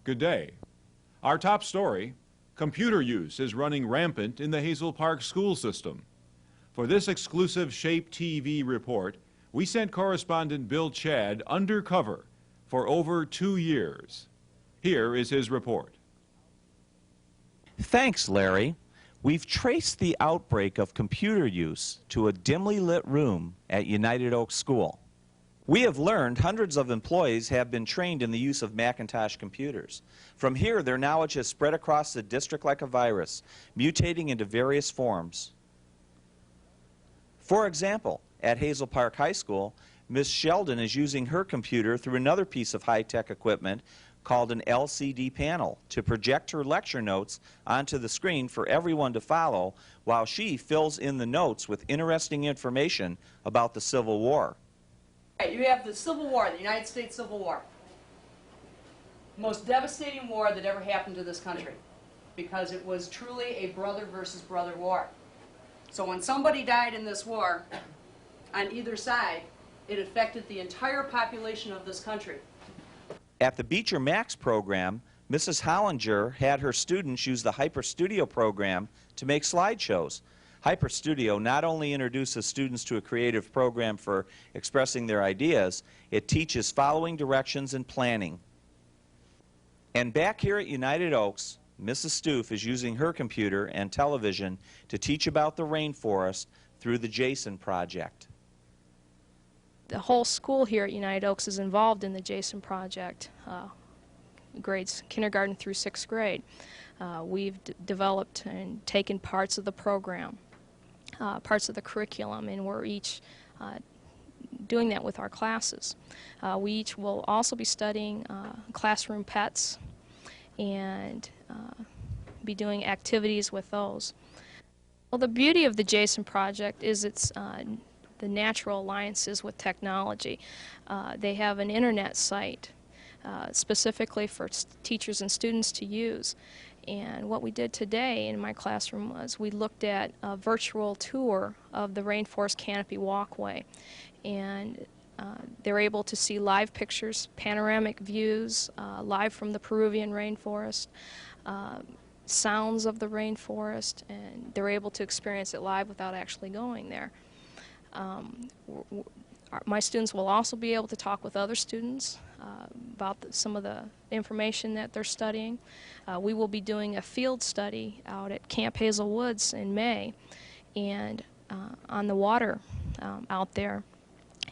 Good day. Our top story, computer use is running rampant in the Hazel Park school system. For this exclusive S.H.A.P.E TV report, we sent correspondent Bill Chad undercover for over 2 years. Here is his report. Thanks, Larry. We've traced the outbreak of computer use to a dimly lit room at United Oaks School. We have learned hundreds of employees have been trained in the use of Macintosh computers. From here, their knowledge has spread across the district like a virus, mutating into various forms. For example, at Hazel Park High School, Ms. Sheldon is using her computer through another piece of high-tech equipment called an LCD panel to project her lecture notes onto the screen for everyone to follow while she fills in the notes with interesting information about the Civil War. You have the Civil War, the United States Civil War. Most devastating war that ever happened to this country, because it was truly a brother versus brother war. So when somebody died in this war, on either side, it affected the entire population of this country. At the Beecher Max program, Mrs. Hollinger had her students use the Hyper Studio program to make slideshows. Hyper Studio not only introduces students to a creative program for expressing their ideas, it teaches following directions and planning. And back here at United Oaks, Mrs. Stoof is using her computer and television to teach about the rainforest through the Jason Project. The whole school here at United Oaks is involved in the Jason Project, grades kindergarten through 6th grade. We've developed and taken parts of the program, parts of the curriculum, and we're each doing that with our classes. We each will also be studying classroom pets and be doing activities with those. Well, the beauty of the Jason Project is its the natural alliances with technology. They have an internet site specifically for teachers and students to use. And what we did today in my classroom was we looked at a virtual tour of the Rainforest Canopy Walkway. And they're able to see live pictures, panoramic views, live from the Peruvian rainforest, sounds of the rainforest, and they're able to experience it live without actually going there. My students will also be able to talk with other students about some of the information that they're studying. We will be doing a field study out at Camp Hazel Woods in May and on the water out there.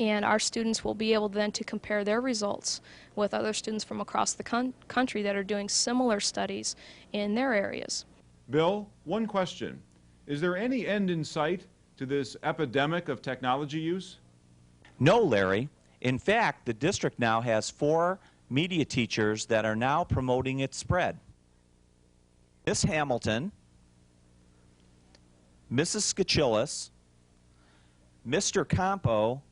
And our students will be able then to compare their results with other students from across the country that are doing similar studies in their areas. Bill, one question. Is there any end in sight to this epidemic of technology use? No, Larry. In fact, the district now has 4 media teachers that are now promoting its spread. Miss Hamilton, Mrs. Skachillis, Mr. Campo,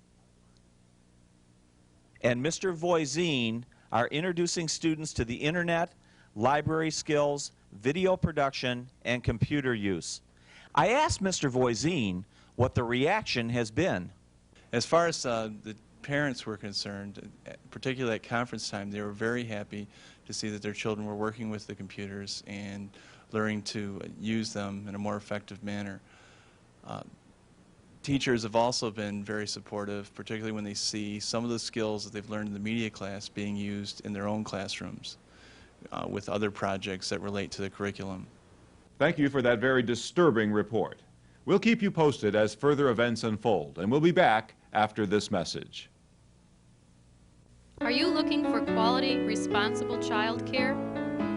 and Mr. Voisin are introducing students to the internet, library skills, video production, and computer use. I asked Mr. Voisin what the reaction has been. As far as the parents were concerned, particularly at conference time, they were very happy to see that their children were working with the computers and learning to use them in a more effective manner. Teachers have also been very supportive, particularly when they see some of the skills that they've learned in the media class being used in their own classrooms with other projects that relate to the curriculum. Thank you for that very disturbing report. We'll keep you posted as further events unfold, and we'll be back after this message. Are you looking for quality, responsible child care?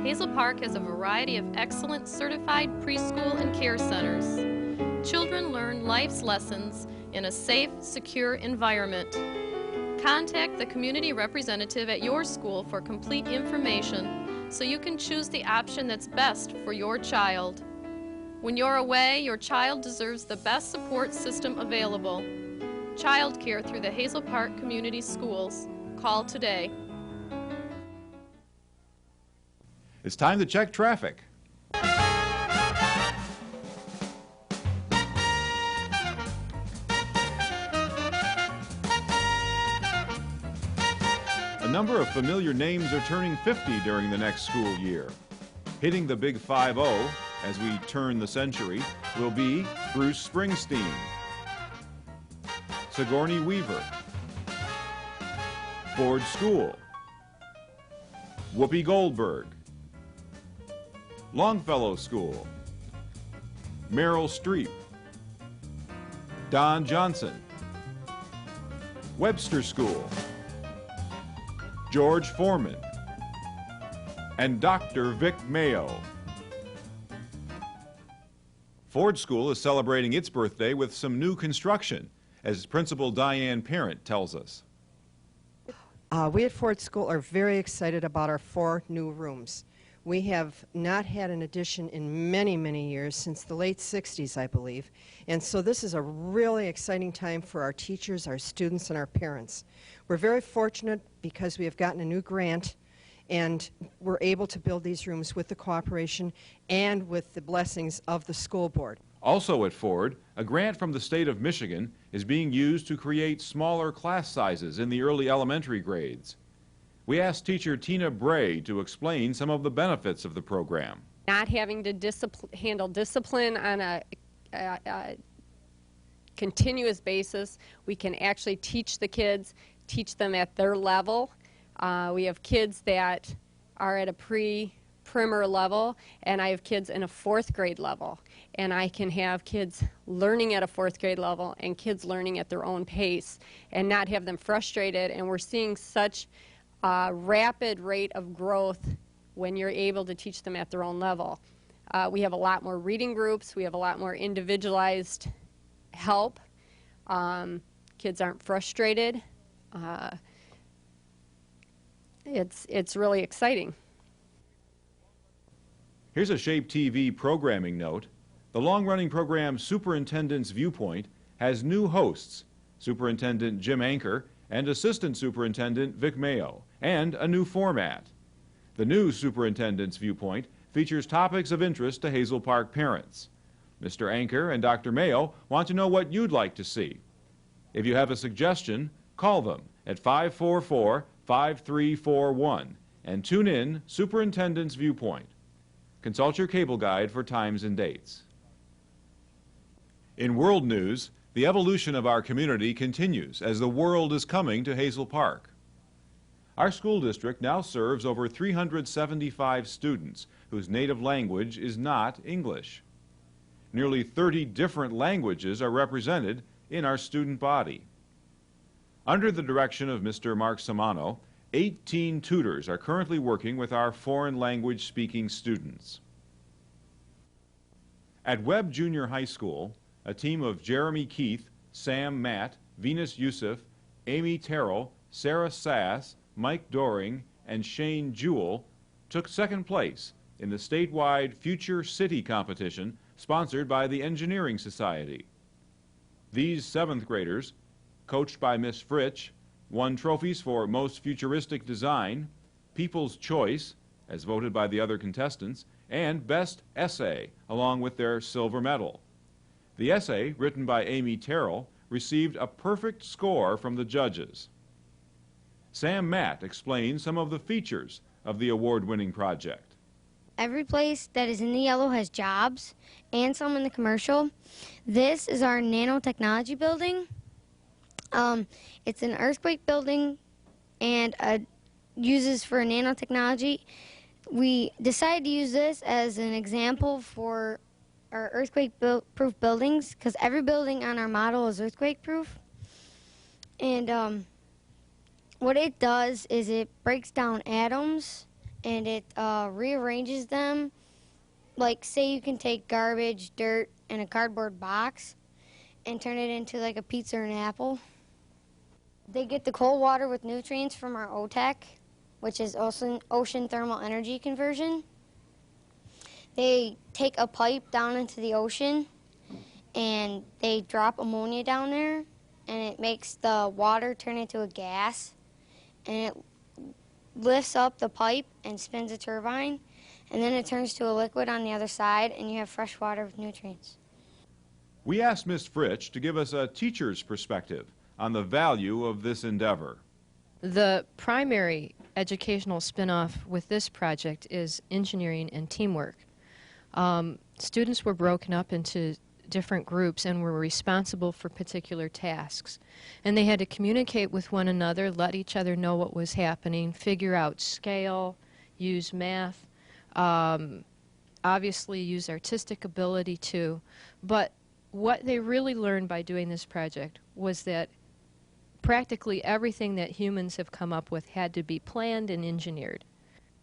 Hazel Park has a variety of excellent certified preschool and care centers. Children learn life's lessons in a safe, secure environment. Contact the community representative at your school for complete information so you can choose the option that's best for your child. When you're away, your child deserves the best support system available. Child care through the Hazel Park Community Schools. Call today. It's time to check traffic. A number of familiar names are turning 50 during the next school year. Hitting the big 5-0 as we turn the century will be Bruce Springsteen, Sigourney Weaver, Ford School, Whoopi Goldberg, Longfellow School, Meryl Streep, Don Johnson, Webster School, George Foreman, and Dr. Vic Mayo. Ford School is celebrating its birthday with some new construction, as Principal Diane Parent tells us. We at Ford School are very excited about our 4 new rooms. We have not had an addition in many, many years, since the late 60s, I believe. And so this is a really exciting time for our teachers, our students, and our parents. We're very fortunate because we have gotten a new grant, and we're able to build these rooms with the cooperation and with the blessings of the school board. Also at Ford, a grant from the state of Michigan is being used to create smaller class sizes in the early elementary grades. We asked teacher Tina Bray to explain some of the benefits of the program. Not having to handle discipline on a continuous basis, we can actually teach the kids, teach them at their level. We have kids that are at a pre-primer level, and I have kids in a 4th grade level. And I can have kids learning at a 4th grade level and kids learning at their own pace and not have them frustrated. And we're seeing such a rapid rate of growth when you're able to teach them at their own level. We have a lot more reading groups. We have a lot more individualized help. Kids aren't frustrated. It's really exciting. Here's a S.H.A.P.E TV programming note. The long-running program Superintendent's Viewpoint has new hosts, Superintendent Jim Anker and Assistant Superintendent Vic Mayo, and a new format. The new Superintendent's Viewpoint features topics of interest to Hazel Park parents. Mr. Anker and Dr. Mayo want to know what you'd like to see. If you have a suggestion, call them at 544-5341 and tune in Superintendent's Viewpoint. Consult your cable guide for times and dates. In world news, the evolution of our community continues as the world is coming to Hazel Park. Our school district now serves over 375 students whose native language is not English. Nearly 30 different languages are represented in our student body. Under the direction of Mr. Mark Samano, 18 tutors are currently working with our foreign language speaking students. At Webb Junior High School, a team of Jeremy Keith, Sam Matt, Venus Yusuf, Amy Terrell, Sarah Sass, Mike Doring, and Shane Jewell took 2nd place in the statewide Future City competition sponsored by the Engineering Society. These 7th graders, coached by Miss Fritsch, won trophies for Most Futuristic Design, People's Choice, as voted by the other contestants, and Best Essay, along with their silver medal. The essay, written by Amy Terrell, received a perfect score from the judges. Sam Matt explains some of the features of the award-winning project. Every place that is in the yellow has jobs, and some in the commercial. This is our nanotechnology building. It's an earthquake building and uses for nanotechnology. We decided to use this as an example for our earthquake-proof buildings because every building on our model is earthquake-proof. And what it does is it breaks down atoms and it rearranges them. Like, say you can take garbage, dirt, and a cardboard box and turn it into like a pizza or an apple. They get the cold water with nutrients from our OTEC, which is ocean thermal energy conversion. They take a pipe down into the ocean and they drop ammonia down there and it makes the water turn into a gas and it lifts up the pipe and spins a turbine and then it turns to a liquid on the other side and you have fresh water with nutrients. We asked Ms. Fritsch to give us a teacher's perspective on the value of this endeavor. The primary educational spin-off with this project is engineering and teamwork. Students were broken up into different groups and were responsible for particular tasks. And they had to communicate with one another, let each other know what was happening, figure out scale, use math, obviously use artistic ability too. But what they really learned by doing this project was that practically everything that humans have come up with had to be planned and engineered.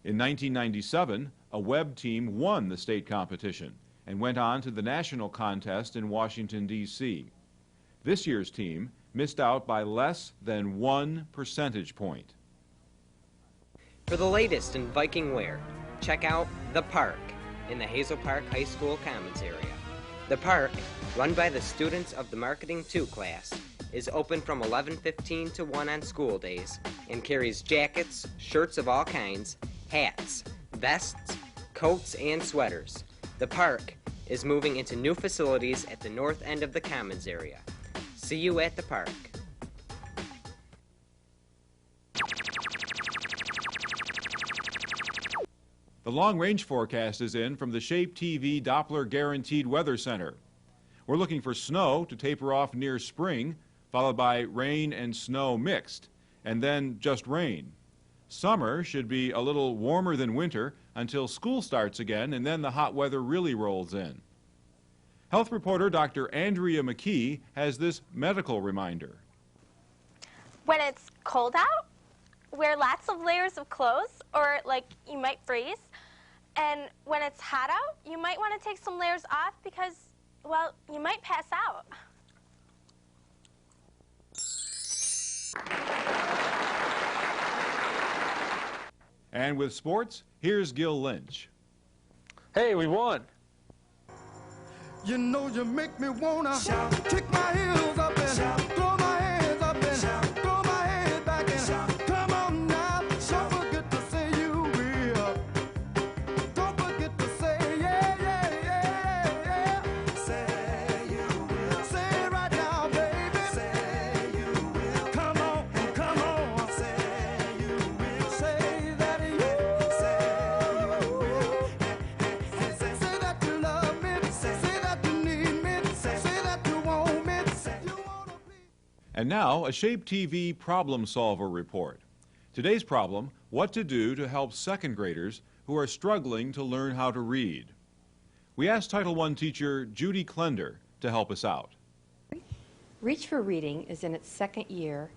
In 1997, a web team won the state competition and went on to the national contest in Washington, D.C. This year's team missed out by less than 1 percentage point. For the latest in Viking wear, check out The Park in the Hazel Park High School Commons area. The Park, run by the students of the Marketing 2 class, is open from 11:15 to 1 on school days and carries jackets, shirts of all kinds, hats, vests, coats, and sweaters. The Park is moving into new facilities at the north end of the Commons area. See you at the Park. The long-range forecast is in from the S.H.A.P.E Doppler Guaranteed Weather Center. We're looking for snow to taper off near spring, followed by rain and snow mixed, and then just rain. Summer should be a little warmer than winter until school starts again, and then the hot weather really rolls in. Health reporter Dr. Andrea McKee has this medical reminder. When it's cold out, wear lots of layers of clothes, or like you might freeze. And when it's hot out, you might want to take some layers off because, well, you might pass out. And with sports, here's Gil Lynch. Hey, we won. You know you make me wanna kick my heels up and throw my hands up and throw my head back and come on now. Don't forget to say you will. Don't forget to say yeah, yeah, yeah, yeah. Say you will. Say it right now, baby. Say you will. Come on, come on. Say you will. Say that you will. Say you will. Say that you love me. Say that you need me. Say that you want me. You wanna be. And now, a S.H.A.P.E TV Problem Solver Report. Today's problem, what to do to help second graders who are struggling to learn how to read. We asked Title I teacher Judy Klender to help us out. Reach for Reading is in its second year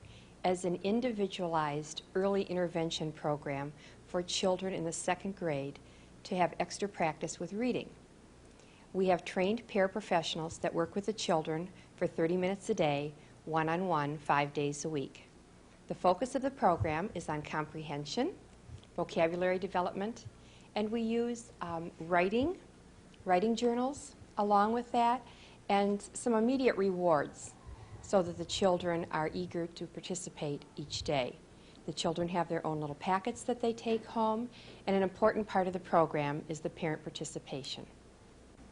as an individualized early intervention program for children in the second grade to have extra practice with reading. We have trained paraprofessionals that work with the children for 30 minutes a day, one-on-one, 5 days a week. The focus of the program is on comprehension, vocabulary development, and we use writing journals along with that, and some immediate rewards so that the children are eager to participate each day. The children have their own little packets that they take home, and an important part of the program is the parent participation.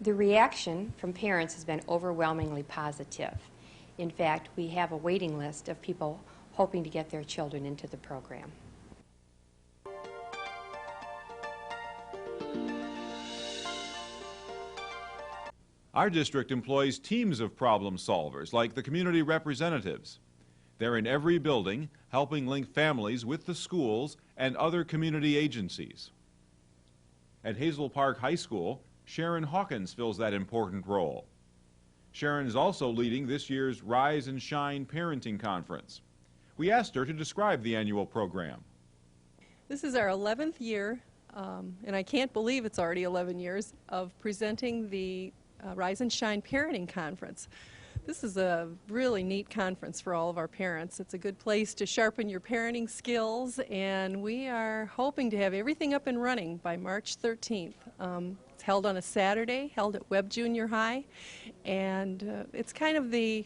The reaction from parents has been overwhelmingly positive. In fact, we have a waiting list of people hoping to get their children into the program. Our district employs teams of problem solvers, like the community representatives. They're in every building, helping link families with the schools and other community agencies. At Hazel Park High School, Sharon Hawkins fills that important role. Sharon is also leading this year's Rise and Shine Parenting Conference. We asked her to describe the annual program. This is our 11th year, and I can't believe it's already 11 years, of presenting the Rise and Shine Parenting Conference. This is a really neat conference for all of our parents. It's a good place to sharpen your parenting skills, and we are hoping to have everything up and running by March 13th. It's held on a Saturday, held at Webb Junior High, and it's kind of the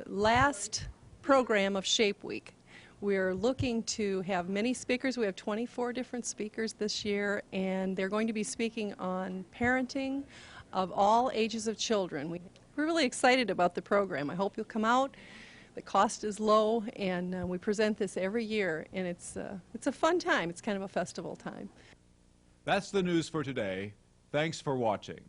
last program of S.H.A.P.E Week. We're looking to have many speakers. We have 24 different speakers this year, and they're going to be speaking on parenting of all ages of children. We're really excited about the program. I hope you'll come out. The cost is low, and we present this every year, and it's a fun time. It's kind of a festival time. That's the news for today. Thanks for watching.